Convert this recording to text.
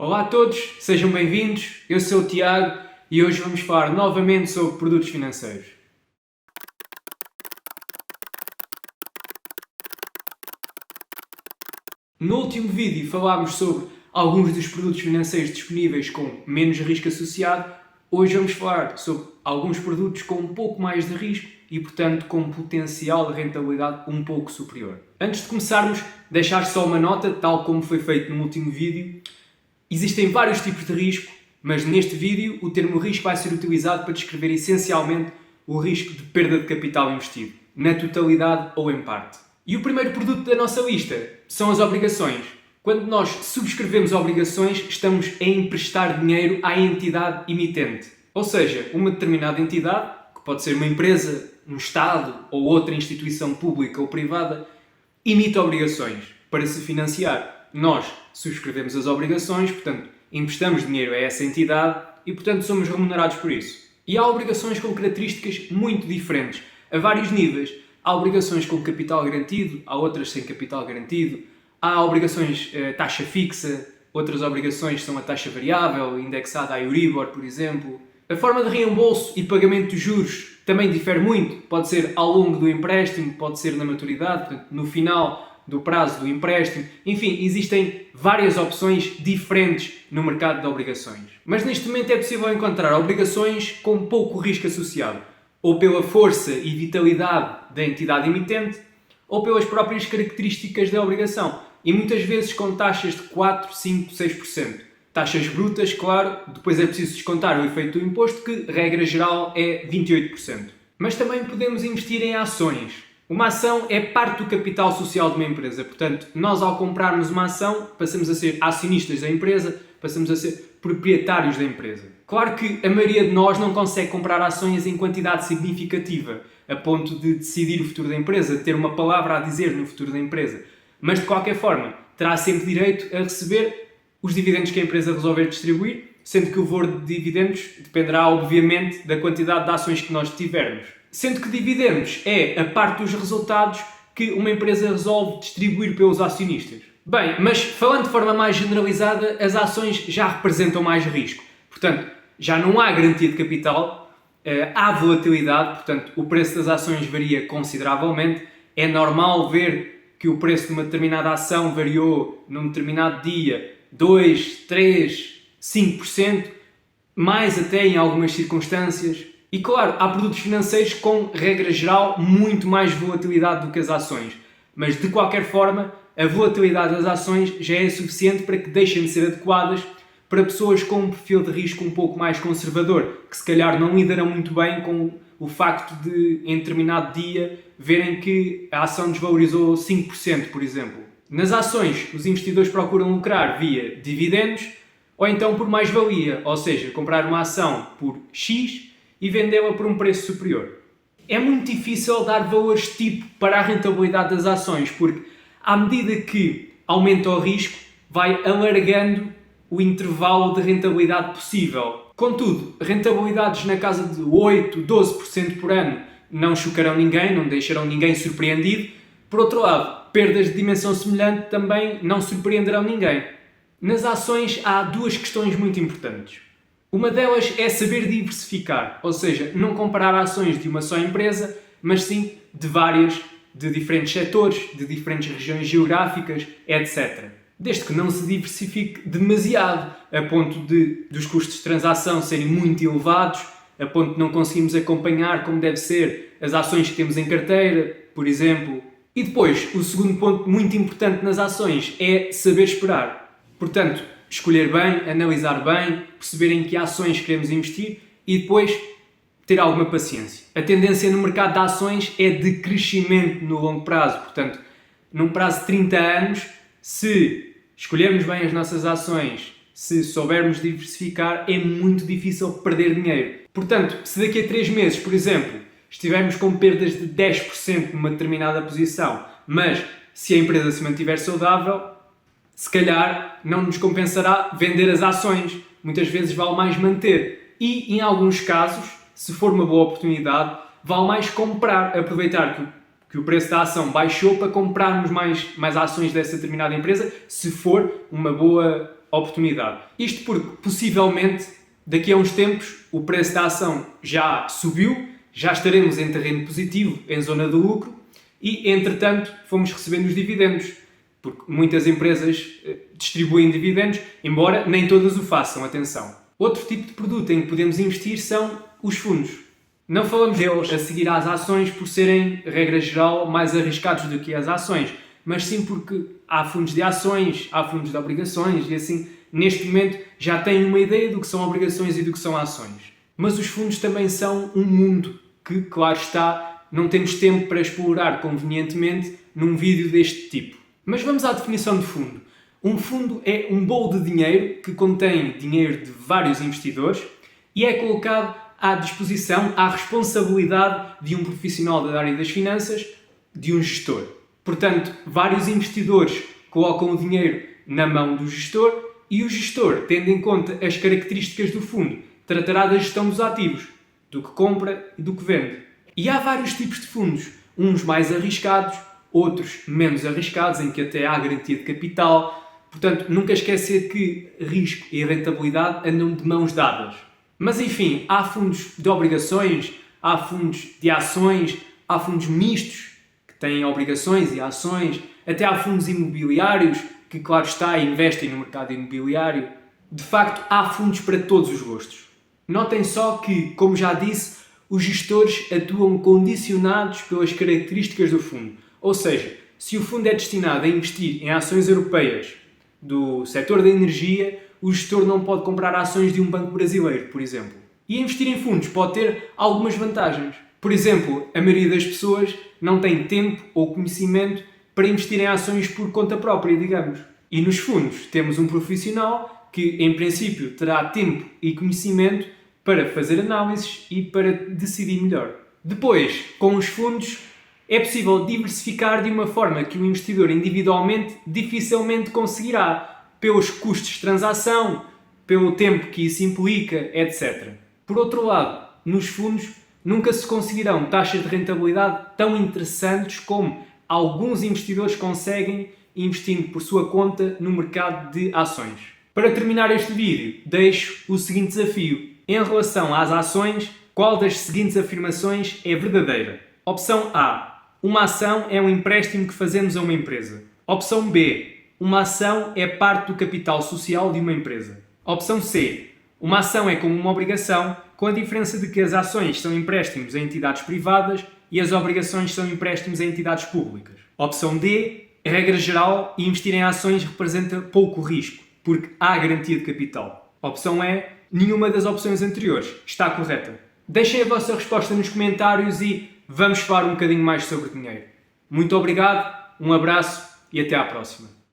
Olá a todos, sejam bem-vindos. Eu sou o Tiago e hoje vamos falar novamente sobre produtos financeiros. No último vídeo falámos sobre alguns dos produtos financeiros disponíveis com menos risco associado. Hoje vamos falar sobre alguns produtos com um pouco mais de risco e, portanto, com um potencial de rentabilidade um pouco superior. Antes de começarmos, deixar só uma nota, tal como foi feito no último vídeo. Existem vários tipos de risco, mas neste vídeo o termo risco vai ser utilizado para descrever essencialmente o risco de perda de capital investido, na totalidade ou em parte. E o primeiro produto da nossa lista são as obrigações. Quando nós subscrevemos obrigações, estamos a emprestar dinheiro à entidade emitente. Ou seja, uma determinada entidade, que pode ser uma empresa, um Estado ou outra instituição pública ou privada, emite obrigações para se financiar. Nós subscrevemos as obrigações, portanto, emprestamos dinheiro a essa entidade e, portanto, somos remunerados por isso. E há obrigações com características muito diferentes, a vários níveis. Há obrigações com capital garantido, há outras sem capital garantido, há obrigações taxa fixa, outras obrigações são a taxa variável, indexada a Euribor, por exemplo. A forma de reembolso e pagamento dos juros também difere muito. Pode ser ao longo do empréstimo, pode ser na maturidade, portanto, no final do prazo do empréstimo. Enfim, existem várias opções diferentes no mercado de obrigações. Mas neste momento é possível encontrar obrigações com pouco risco associado, ou pela força e vitalidade da entidade emitente, ou pelas próprias características da obrigação. E muitas vezes com taxas de 4, 5, 6%. Taxas brutas, claro, depois é preciso descontar o efeito do imposto, que, regra geral, é 28%. Mas também podemos investir em ações. Uma ação é parte do capital social de uma empresa. Portanto, nós ao comprarmos uma ação, passamos a ser acionistas da empresa, passamos a ser proprietários da empresa. Claro que a maioria de nós não consegue comprar ações em quantidade significativa, a ponto de decidir o futuro da empresa, ter uma palavra a dizer no futuro da empresa. Mas, de qualquer forma, terá sempre direito a receber os dividendos que a empresa resolver distribuir, sendo que o valor de dividendos dependerá, obviamente, da quantidade de ações que nós tivermos. Sendo que dividendos é a parte dos resultados que uma empresa resolve distribuir pelos acionistas. Bem, mas falando de forma mais generalizada, as ações já representam mais risco. Portanto, já não há garantia de capital, há volatilidade, portanto, o preço das ações varia consideravelmente. É normal ver que o preço de uma determinada ação variou num determinado dia 2, 3, 5%, mais até em algumas circunstâncias. E claro, há produtos financeiros com, regra geral, muito mais volatilidade do que as ações. Mas, de qualquer forma, a volatilidade das ações já é suficiente para que deixem de ser adequadas para pessoas com um perfil de risco um pouco mais conservador, que se calhar não lidarão muito bem com o facto de, em determinado dia, verem que a ação desvalorizou 5%, por exemplo. Nas ações, os investidores procuram lucrar via dividendos ou então por mais-valia, ou seja, comprar uma ação por X e vendê-la por um preço superior. É muito difícil dar valores tipo para a rentabilidade das ações, porque à medida que aumenta o risco, vai alargando o intervalo de rentabilidade possível. Contudo, rentabilidades na casa de 8, 12% por ano não chocarão ninguém, não deixarão ninguém surpreendido. Por outro lado, perdas de dimensão semelhante também não surpreenderão ninguém. Nas ações há duas questões muito importantes. Uma delas é saber diversificar, ou seja, não comprar ações de uma só empresa, mas sim de várias, de diferentes setores, de diferentes regiões geográficas, etc. Desde que não se diversifique demasiado, a ponto dos custos de transação serem muito elevados, a ponto de não conseguirmos acompanhar como deve ser as ações que temos em carteira, por exemplo. E depois, o segundo ponto muito importante nas ações é saber esperar. Portanto, escolher bem, analisar bem, perceber em que ações queremos investir e depois ter alguma paciência. A tendência no mercado de ações é de crescimento no longo prazo. Portanto, num prazo de 30 anos, se escolhermos bem as nossas ações, se soubermos diversificar, é muito difícil perder dinheiro. Portanto, se daqui a 3 meses, por exemplo, estivermos com perdas de 10% numa determinada posição, mas se a empresa se mantiver saudável, se calhar não nos compensará vender as ações. Muitas vezes vale mais manter. E, em alguns casos, se for uma boa oportunidade, vale mais comprar, aproveitar que o preço da ação baixou para comprarmos mais ações dessa determinada empresa, se for uma boa oportunidade. Isto porque, possivelmente, daqui a uns tempos, o preço da ação já subiu, já estaremos em terreno positivo, em zona de lucro, e, entretanto, fomos recebendo os dividendos, porque muitas empresas distribuem dividendos, embora nem todas o façam, atenção. Outro tipo de produto em que podemos investir são os fundos. Não falamos deles a seguir às ações por serem, regra geral, mais arriscados do que as ações, mas sim porque há fundos de ações, há fundos de obrigações e assim, neste momento, já têm uma ideia do que são obrigações e do que são ações. Mas os fundos também são um mundo que, claro está, não temos tempo para explorar convenientemente num vídeo deste tipo. Mas vamos à definição de fundo. Um fundo é um bolo de dinheiro que contém dinheiro de vários investidores e é colocado à disposição, à responsabilidade de um profissional da área das finanças, de um gestor. Portanto, vários investidores colocam o dinheiro na mão do gestor e o gestor, tendo em conta as características do fundo, tratará da gestão dos ativos, do que compra e do que vende. E há vários tipos de fundos, uns mais arriscados, outros menos arriscados, em que até há garantia de capital. Portanto, nunca esquecer que risco e rentabilidade andam de mãos dadas. Mas enfim, há fundos de obrigações, há fundos de ações, há fundos mistos, que têm obrigações e ações, até há fundos imobiliários, que claro está, investem no mercado imobiliário. De facto, há fundos para todos os gostos. Notem só que, como já disse, os gestores atuam condicionados pelas características do fundo. Ou seja, se o fundo é destinado a investir em ações europeias do setor da energia, o gestor não pode comprar ações de um banco brasileiro, por exemplo. E investir em fundos pode ter algumas vantagens. Por exemplo, a maioria das pessoas não tem tempo ou conhecimento para investir em ações por conta própria, digamos. E nos fundos temos um profissional que, em princípio, terá tempo e conhecimento para fazer análises e para decidir melhor. Depois, com os fundos, é possível diversificar de uma forma que o investidor individualmente dificilmente conseguirá, pelos custos de transação, pelo tempo que isso implica, etc. Por outro lado, nos fundos nunca se conseguirão taxas de rentabilidade tão interessantes como alguns investidores conseguem investindo por sua conta no mercado de ações. Para terminar este vídeo, deixo o seguinte desafio. Em relação às ações, qual das seguintes afirmações é verdadeira? Opção A. Uma ação é um empréstimo que fazemos a uma empresa. Opção B. Uma ação é parte do capital social de uma empresa. Opção C. Uma ação é como uma obrigação, com a diferença de que as ações são empréstimos a entidades privadas e as obrigações são empréstimos a entidades públicas. Opção D. Regra geral, investir em ações representa pouco risco, porque há garantia de capital. Opção E. Nenhuma das opções anteriores está correta. Deixem a vossa resposta nos comentários e vamos falar um bocadinho mais sobre dinheiro. Muito obrigado, um abraço e até à próxima.